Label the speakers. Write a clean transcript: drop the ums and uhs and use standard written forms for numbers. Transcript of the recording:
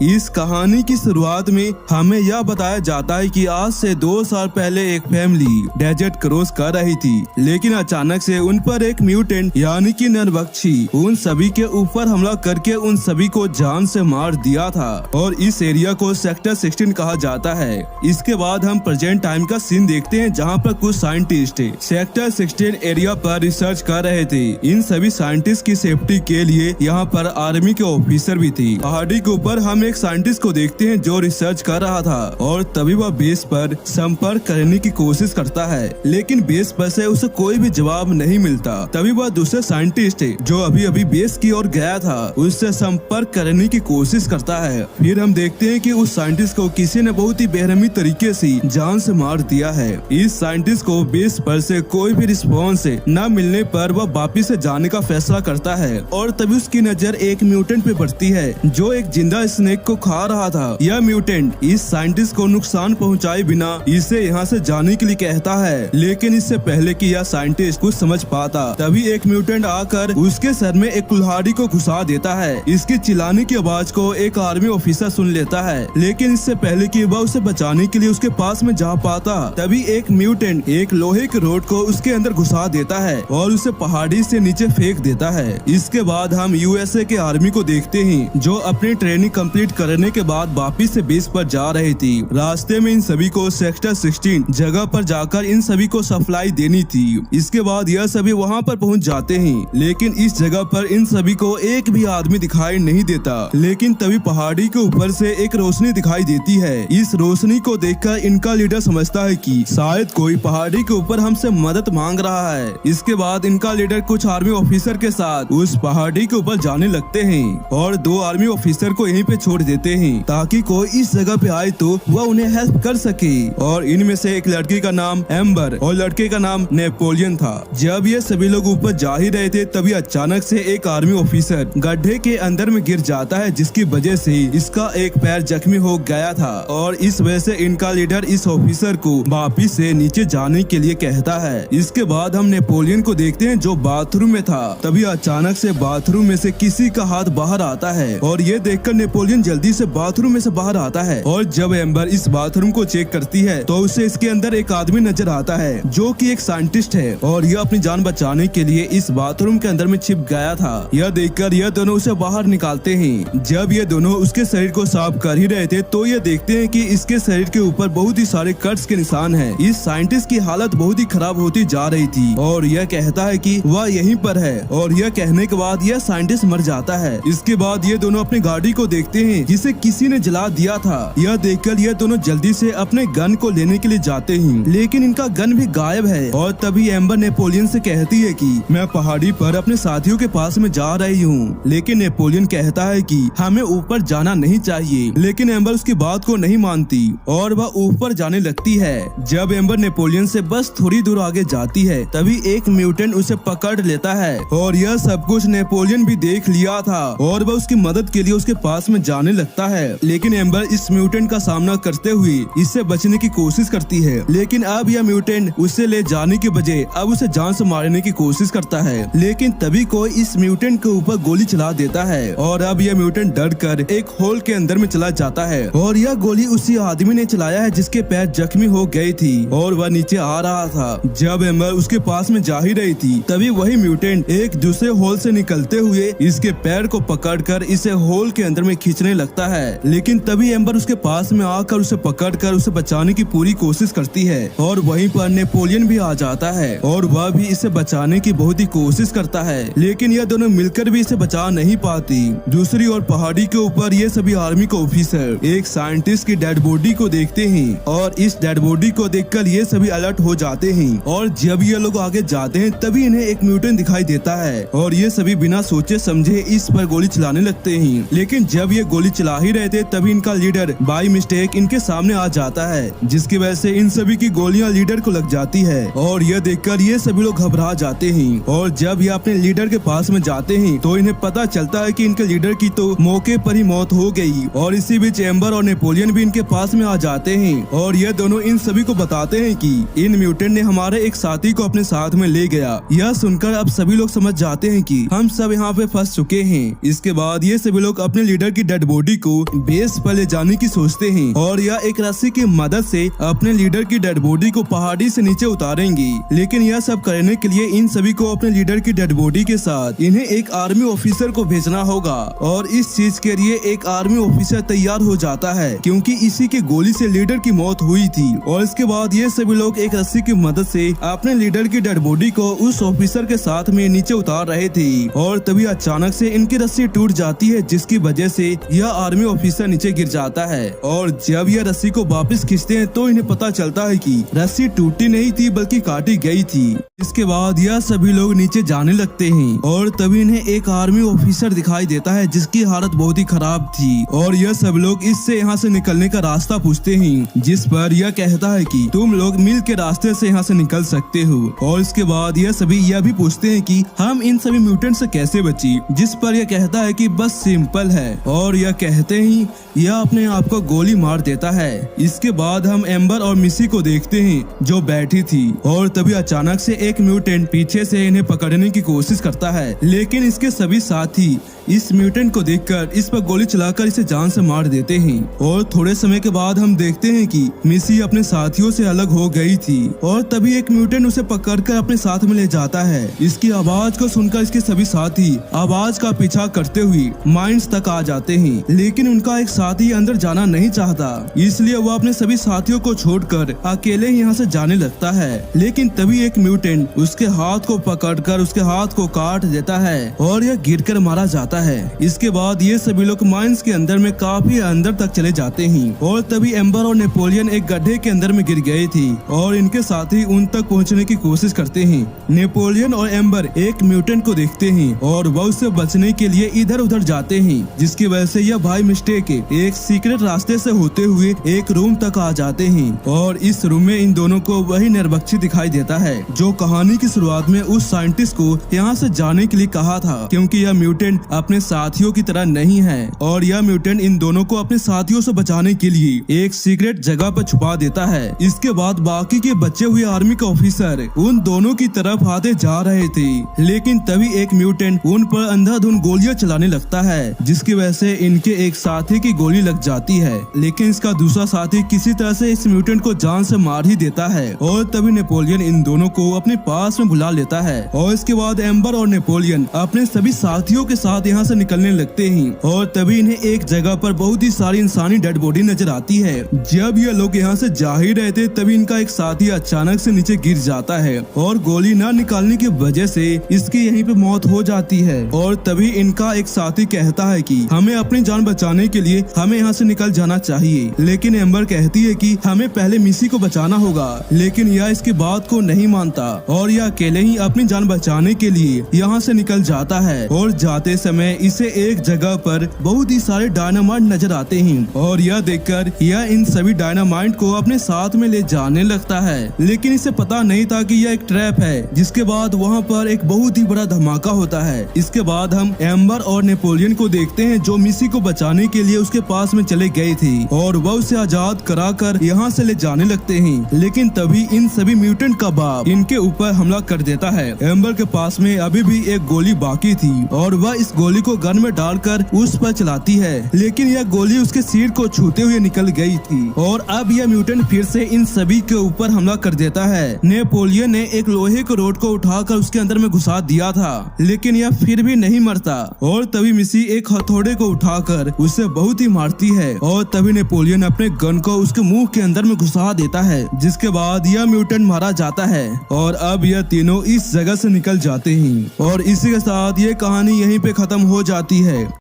Speaker 1: इस कहानी की शुरुआत में हमें यह बताया जाता है कि आज से 2 साल पहले एक फैमिली डेजर्ट क्रॉस कर रही थी, लेकिन अचानक से उन पर एक म्यूटेंट यानी कि नरभक्षी उन सभी के ऊपर हमला करके उन सभी को जान से मार दिया था और इस एरिया को सेक्टर 16 कहा जाता है। इसके बाद हम प्रेजेंट टाइम का सीन देखते हैं, जहां पर कुछ साइंटिस्ट सेक्टर 16 एरिया पर रिसर्च कर रहे थे। इन सभी साइंटिस्ट की सेफ्टी के लिए यहाँ पर आर्मी के ऑफिसर भी थे। पहाड़ी के ऊपर हम एक साइंटिस्ट को देखते हैं जो रिसर्च कर रहा था और तभी वह बेस पर संपर्क करने की कोशिश करता है, लेकिन बेस पर से उसे कोई भी जवाब नहीं मिलता। तभी वह दूसरे साइंटिस्ट जो अभी अभी बेस की ओर गया था उससे संपर्क करने की कोशिश करता है। फिर हम देखते हैं कि उस साइंटिस्ट को किसी ने बहुत ही बेरहमी तरीके से जान से मार दिया है। इस साइंटिस्ट को बेस पर से कोई भी रिस्पॉन्स न मिलने पर वह वापिस से जाने का फैसला करता है और तभी उसकी नजर एक म्यूटेंट पे पड़ती है जो एक जिंदा स्नेक को खा रहा था। यह म्यूटेंट इस साइंटिस्ट को नुकसान पहुंचाए बिना इसे यहाँ से जाने के लिए कहता है, लेकिन इससे पहले कि यह साइंटिस्ट कुछ समझ पाता तभी एक म्यूटेंट आकर उसके सर में एक कुल्हाड़ी को घुसा देता है। इसकी चिल्लाने की आवाज को एक आर्मी ऑफिसर सुन लेता है, लेकिन इससे पहले कि वह उसे बचाने के लिए उसके पास में जा पाता तभी एक म्यूटेंट एक लोहे के रोड को उसके अंदर घुसा देता है और उसे पहाड़ी से नीचे फेंक देता है। इसके बाद हम यूएसए के आर्मी को देखते हैं जो अपनी ट्रेनिंग कंप्लीट करने के बाद वापिस से बेस पर जा रही थी। रास्ते में इन सभी को सेक्टर 16 जगह पर जाकर इन सभी को सप्लाई देनी थी। इसके बाद यह सभी वहां पर पहुंच जाते हैं, लेकिन इस जगह पर इन सभी को एक भी आदमी दिखाई नहीं देता। लेकिन तभी पहाड़ी के ऊपर से एक रोशनी दिखाई देती है। इस रोशनी को देखकर इनका लीडर समझता है कि शायद कोई पहाड़ी के ऊपर हमसे मदद मांग रहा है। इसके बाद इनका लीडर कुछ आर्मी ऑफिसर के साथ उस पहाड़ी के ऊपर जाने लगते हैं और 2 आर्मी ऑफिसर को यहीं पे छोड़ देते हैं ताकि कोई इस जगह पे आए तो वह उन्हें हेल्प कर सके। और इनमें से एक लड़की का नाम एम्बर और लड़के का नाम नेपोलियन था। जब ये सभी लोग ऊपर जा ही रहे थे तभी अचानक से एक आर्मी ऑफिसर गड्ढे के अंदर में गिर जाता है, जिसकी वजह से इसका एक पैर जख्मी हो गया था और इस वजह से इनका लीडर इस ऑफिसर को वापिस से नीचे जाने के लिए कहता है। इसके बाद हम नेपोलियन को देखते हैं जो बाथरूम में था। तभी अचानक से बाथरूम में से किसी का हाथ बाहर आता है और ये देखकर नेपोलियन जल्दी से बाथरूम में से बाहर आता है और जब एम्बर इस बाथरूम को चेक करती है तो उसे इसके अंदर एक आदमी नजर आता है जो कि एक साइंटिस्ट है और यह अपनी जान बचाने के लिए इस बाथरूम के अंदर में छिप गया था। यह देखकर यह दोनों उसे बाहर निकालते हैं। जब ये दोनों उसके शरीर को साफ कर ही रहे थे तो ये देखते हैं कि इसके शरीर के ऊपर बहुत ही सारे कट्स के निशान हैं। इस साइंटिस्ट की हालत बहुत ही खराब होती जा रही थी और यह कहता है कि वह यहीं पर है और यह कहने के बाद यह साइंटिस्ट मर जाता है। इसके बाद ये दोनों अपनी गाड़ी को देखते हैं जिसे किसी ने जला दिया था। यह देखकर ये दोनों जल्दी से अपने गन को लेने के लिए जाते हैं, लेकिन इनका गन भी गायब है। और तभी एम्बर नेपोलियन से कहती है कि मैं पहाड़ी पर अपने साथियों के पास में जा रही हूँ, लेकिन नेपोलियन कहता है कि हमें ऊपर जाना नहीं चाहिए। लेकिन एम्बर उसकी बात को नहीं मानती और वह ऊपर जाने लगती है। जब एम्बर नेपोलियन से बस थोड़ी दूर आगे जाती है तभी एक म्यूटेंट उसे पकड़ लेता है और यह सब कुछ नेपोलियन भी देख लिया था और वह उसकी मदद के लिए उसके पास में जाने लगता है। लेकिन एम्बर इस म्यूटेंट का सामना करते हुए इससे बचने की कोशिश करती है, लेकिन अब यह म्यूटेंट उसे ले जाने के बजाय अब उसे जान से मारने की कोशिश करता है। लेकिन तभी कोई इस म्यूटेंट के ऊपर गोली चला देता है और अब यह म्यूटेंट डरकर एक होल के अंदर में चला जाता है और यह गोली उसी आदमी ने चलाया है जिसके पैर जख्मी हो गई थी और वह नीचे आ रहा था। जब एम्बर उसके पास में जा ही रही थी तभी वही म्यूटेंट एक दूसरे होल से निकलते हुए इसके पैर को पकड़कर इसे होल के अंदर में खींचने लगता है। लेकिन तभी एम्बर उसके पास में आकर उसे पकड़कर उसे बचाने की पूरी कोशिश करती है और वहीं पर नेपोलियन भी आ जाता है और वह भी इसे बचाने की बहुत ही कोशिश करता है, लेकिन यह दोनों मिलकर भी इसे बचा नहीं पाती। दूसरी ओर पहाड़ी के ऊपर ये सभी आर्मी के ऑफिसर एक साइंटिस्ट की डेड बॉडी को देखते हैं और इस डेड बॉडी को देखकर ये सभी अलर्ट हो जाते हैं और जब ये लोग आगे जाते हैं तभी इन्हें एक म्यूटेंट दिखाई देता है और ये सभी बिना सोचे समझे इस पर गोली चलाने लगते हैं। लेकिन जब ये गोली चला ही रहे थे तभी इनका लीडर बाय मिस्टेक इनके सामने आ जाता है, जिसकी वजह से इन सभी की गोलियां लीडर को लग जाती है और यह देखकर ये सभी लोग घबरा जाते हैं। और जब ये अपने लीडर के पास में जाते हैं तो इन्हें पता चलता है कि इनके लीडर की तो मौके पर ही मौत हो गई। और इसी बीच एम्बर और नेपोलियन भी इनके पास में आ जाते हैं और ये दोनों इन सभी को बताते हैं कि इन म्यूटेंट ने हमारे एक साथी को अपने साथ में ले गया। यह सुनकर अब सभी लोग समझ जाते हैं कि हम सब यहाँ पे फंस चुके हैं। इसके बाद ये सभी लोग अपने लीडर की डेड बॉडी को बेस पर ले जाने की सोचते हैं और यह एक रस्सी की मदद से अपने लीडर की डेड बॉडी को पहाड़ी से नीचे उतारेंगे। लेकिन यह सब करने के लिए इन सभी को अपने लीडर की डेड बॉडी के साथ इन्हें एक आर्मी ऑफिसर को भेजना होगा और इस चीज के लिए एक आर्मी ऑफिसर तैयार हो जाता है क्योंकि इसी की गोली से लीडर की मौत हुई थी। और इसके बाद ये सभी लोग एक रस्सी की मदद से अपने लीडर की डेड बॉडी को उस ऑफिसर के साथ में नीचे उतार रहे थे और तभी अचानक से इनकी रस्सी टूट जाती है, जिसकी वजह से यह आर्मी ऑफिसर नीचे गिर जाता है। और जब यह रस्सी को वापस खींचते हैं तो इन्हें पता चलता है कि रस्सी टूटी नहीं थी बल्कि काटी गई थी। इसके बाद यह सभी लोग नीचे जाने लगते हैं और तभी इन्हें एक आर्मी ऑफिसर दिखाई देता है जिसकी हालत बहुत ही खराब थी और यह सब लोग इससे यहाँ से निकलने का रास्ता पूछते हैं, जिस पर यह कहता है कि तुम लोग मिल के रास्ते से यहाँ से निकल सकते हो। और इसके बाद यह सभी यह भी पूछते हैं कि हम इन सभी म्यूटेंट से कैसे बची, जिस पर यह कहता है कि बस सिंपल है और यह कहते ही यह अपने आप को गोली मार देता है। इसके बाद हम एम्बर और मिसी को देखते हैं जो बैठी थी और तभी अचानक से एक म्यूटेंट पीछे से इन्हें पकड़ने की कोशिश करता है, लेकिन इसके सभी साथी इस म्यूटेंट को देखकर इस पर गोली चलाकर इसे जान से मार देते हैं। और थोड़े समय के बाद हम देखते हैं कि मिसी अपने साथियों से अलग हो गई थी और तभी एक म्यूटेंट उसे पकड़कर अपने साथ में ले जाता है। इसकी आवाज को सुनकर इसके सभी साथी आवाज का पीछा करते हुए माइंस तक आ जाते हैं, लेकिन उनका एक साथी अंदर जाना नहीं चाहता, इसलिए वो अपने सभी साथियों को छोड़कर अकेले ही यहाँ से जाने लगता है। लेकिन तभी एक म्यूटेंट उसके हाथ को पकड़कर उसके हाथ को काट देता है और यह गिरकर मारा जाता है। इसके बाद ये सभी लोग माइंस के अंदर में काफी अंदर तक चले जाते हैं और तभी एम्बर और नेपोलियन एक गड्ढे के अंदर में गिर गए थे और इनके साथी उन तक पहुंचने की कोशिश करते हैं। नेपोलियन और एम्बर एक म्यूटेंट को देखते हैं और वह उससे बचने के लिए इधर उधर जाते हैं, जिसकी वजह से यह भाई मिस्टेक एक सीक्रेट रास्ते से होते हुए एक रूम तक आ जाते हैं और इस रूम में इन दोनों को वही निर्बक्षी दिखाई देता है जो कहानी की शुरुआत में उस साइंटिस्ट को यहाँ से जाने के लिए कहा था, क्योंकि यह म्यूटेंट अपने साथियों की तरह नहीं है और यह म्यूटेंट इन दोनों को अपने साथियों से बचाने के लिए एक सीक्रेट जगह पर छुपा देता है। इसके बाद बाकी के बचे हुए आर्मी के ऑफिसर उन दोनों की तरफ आते जा रहे थे, लेकिन तभी एक म्यूटेंट उन पर अंधाधुंध गोलियां चलाने लगता है, जिसकी वजह से इनके एक साथी की गोली लग जाती है, लेकिन इसका दूसरा साथी किसी तरह से इस म्यूटेंट को जान से मार ही देता है। और तभी नेपोलियन इन दोनों को अपने पास में बुला लेता है और इसके बाद एम्बर और नेपोलियन अपने सभी साथियों के साथ यहाँ से निकलने लगते हैं और तभी इन्हें एक जगह पर बहुत ही सारी इंसानी डेड बॉडी नजर आती है। जब ये लोग यहाँ से जा ही रहे थे तभी इनका एक साथी अचानक से नीचे गिर जाता है और गोली न निकालने की वजह से इसकी यहीं पे मौत हो जाती है। और तभी इनका एक साथी कहता है कि हमें अपनी जान बचाने के लिए हमें यहाँ से निकल जाना चाहिए, लेकिन एम्बर कहती है कि हमें पहले मिसी को बचाना होगा, लेकिन यह इसकी बात को नहीं मानता और यह अकेले ही अपनी जान बचाने के लिए यहाँ से निकल जाता है। और जाते समय इसे एक जगह पर बहुत ही सारे डायनामाइट नजर आते हैं और यह देखकर यह इन सभी डायनामाइट को अपने साथ में ले जाने लगता है, लेकिन इसे पता नहीं था कि यह एक ट्रैप है। जिसके बाद वहाँ पर एक बहुत ही बड़ा धमाका होता है। इसके बाद हम एम्बर और नेपोलियन को देखते हैं जो मिसी को बचाने के लिए उसके पास में चले गए थे और वह उसे आजाद कराकर यहाँ से ले जाने लगते हैं, लेकिन तभी इन सभी म्यूटेंट का बाप इनके ऊपर हमला कर देता है। एम्बर के पास में अभी भी एक गोली बाकी थी और वह इस गोली को गन में डालकर उस पर चलाती है, लेकिन यह गोली उसके सिर को छूते हुए निकल गई थी और अब यह म्यूटेंट फिर से इन सभी के ऊपर हमला कर देता है। नेपोलियन ने एक लोहे के रोड को उठाकर उसके अंदर में घुसा दिया था, लेकिन यह फिर भी नहीं मरता और तभी मिसी एक हथौड़े को उठाकर उसे बहुत ही मारती है और तभी नेपोलियन अपने गन को उसके मुंह के अंदर में घुसा देता है, जिसके बाद यह म्यूटेंट मारा जाता है और अब यह तीनों इस जगह से निकल जाते हैं और इसी के साथ ये कहानी यहीं पे खत्म हो जाती है।